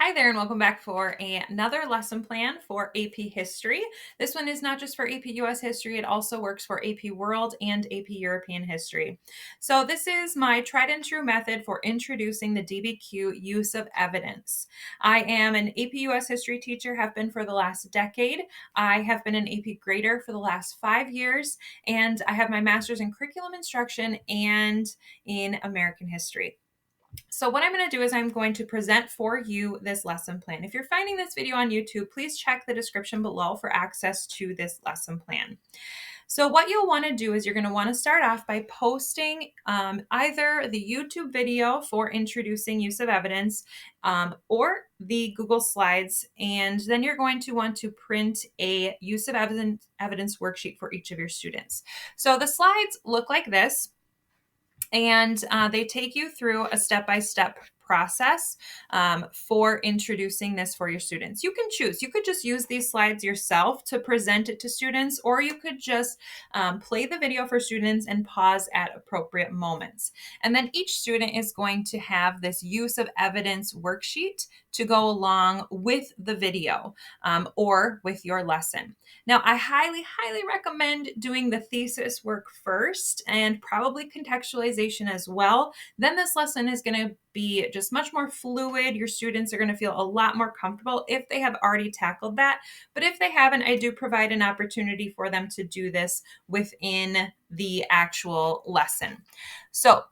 Hi there and welcome back for another lesson plan for AP History. This one is not just for AP US History, it also works for AP World and AP European History. So this is my tried and true method for introducing the DBQ use of evidence. I am an AP US History teacher, have been for the last decade. I have been an AP grader for the last 5 years, and I have my master's in curriculum instruction and in American history. So what I'm going to do is I'm going to present for you this lesson plan. If you're finding this video on YouTube, please check the description below for access to this lesson plan. So what you'll want to do is you're going to want to start off by posting either the YouTube video for introducing use of evidence or the Google Slides, and then you're going to want to print a use of evidence worksheet for each of your students. So the slides look like this. And they take you through a step-by-step process for introducing this for your students. You can choose. You could just use these slides yourself to present it to students, or you could just play the video for students and pause at appropriate moments. And then each student is going to have this use of evidence worksheet to go along with the video or with your lesson. Now, I highly, highly recommend doing the thesis work first and probably contextualization as well. Then this lesson is going to be just much more fluid. Your students are going to feel a lot more comfortable if they have already tackled that. But if they haven't, I do provide an opportunity for them to do this within the actual lesson. So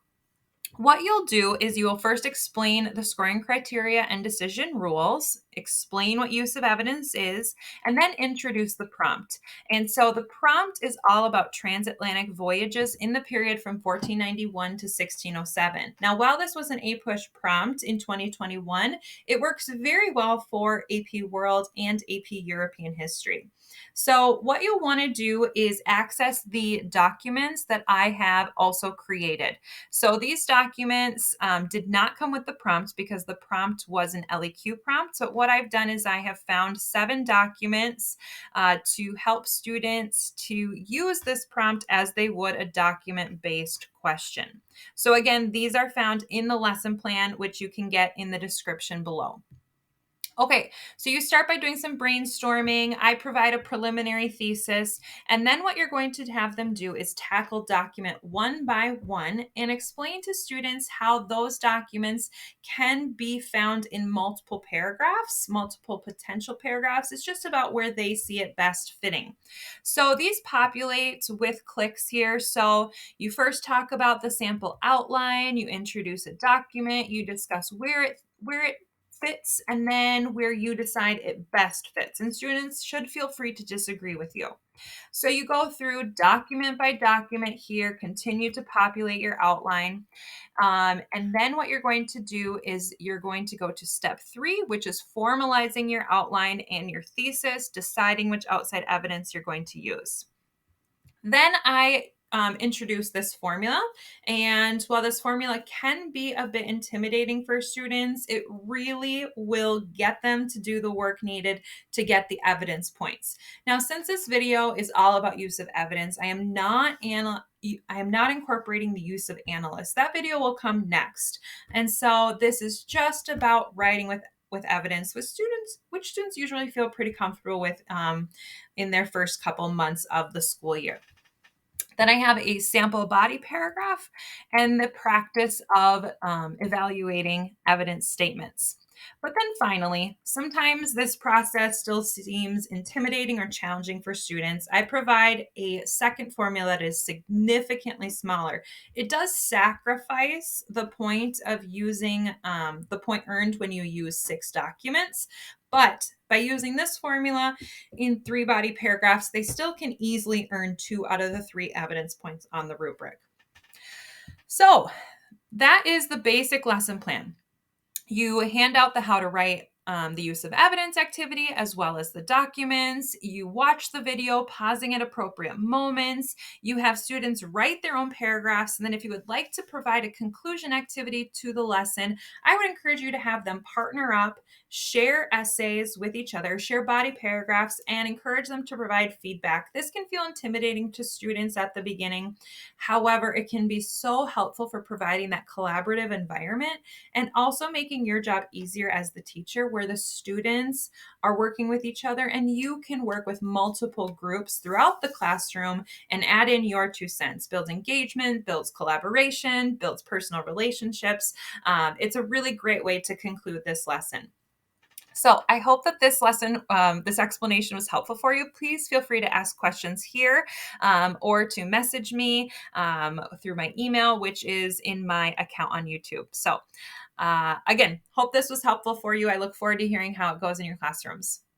what you'll do is you will first explain the scoring criteria and decision rules, explain what use of evidence is, and then introduce the prompt. And so the prompt is all about transatlantic voyages in the period from 1491 to 1607. Now, while this was an APUSH prompt in 2021, it works very well for AP World and AP European History. So what you'll want to do is access the documents that I have also created. So these documents did not come with the prompt because the prompt was an LEQ prompt. So what I've done is I have found 7 documents to help students to use this prompt as they would a document-based question. So again, these are found in the lesson plan, which you can get in the description below. Okay, so you start by doing some brainstorming. I provide a preliminary thesis, and then what you're going to have them do is tackle document one by one and explain to students how those documents can be found in multiple paragraphs, multiple potential paragraphs. It's just about where they see it best fitting. So these populate with clicks here. So you first talk about the sample outline, you introduce a document, you discuss where it fits, and then where you decide it best fits. And students should feel free to disagree with you. So you go through document by document here, continue to populate your outline. And then what you're going to do is you're going to go to step 3, which is formalizing your outline and your thesis, deciding which outside evidence you're going to use. Then I introduce this formula. And while this formula can be a bit intimidating for students, it really will get them to do the work needed to get the evidence points. Now, since this video is all about use of evidence, I am not incorporating the use of analysts. That video will come next. And so this is just about writing with evidence with students, which students usually feel pretty comfortable with in their first couple months of the school year. Then I have a sample body paragraph and the practice of evaluating evidence statements. But then finally, sometimes this process still seems intimidating or challenging for students. I provide a second formula that is significantly smaller. It does sacrifice the point of using the point earned when you use 6 documents, but by using this formula in 3 body paragraphs, they still can easily earn 2 out of the 3 evidence points on the rubric. So that is the basic lesson plan. You hand out the how to write the use of evidence activity as well as the documents. You watch the video, pausing at appropriate moments. You have students write their own paragraphs. And then if you would like to provide a conclusion activity to the lesson, I would encourage you to have them partner up, share essays with each other, share body paragraphs, and encourage them to provide feedback. This can feel intimidating to students at the beginning. However, it can be so helpful for providing that collaborative environment and also making your job easier as the teacher, where the students are working with each other, and you can work with multiple groups throughout the classroom and add in your 2 cents. Builds engagement, builds collaboration, builds personal relationships. It's a really great way to conclude this lesson. So I hope that this lesson, this explanation was helpful for you. Please feel free to ask questions here or to message me through my email, which is in my account on YouTube. So again, hope this was helpful for you. I look forward to hearing how it goes in your classrooms.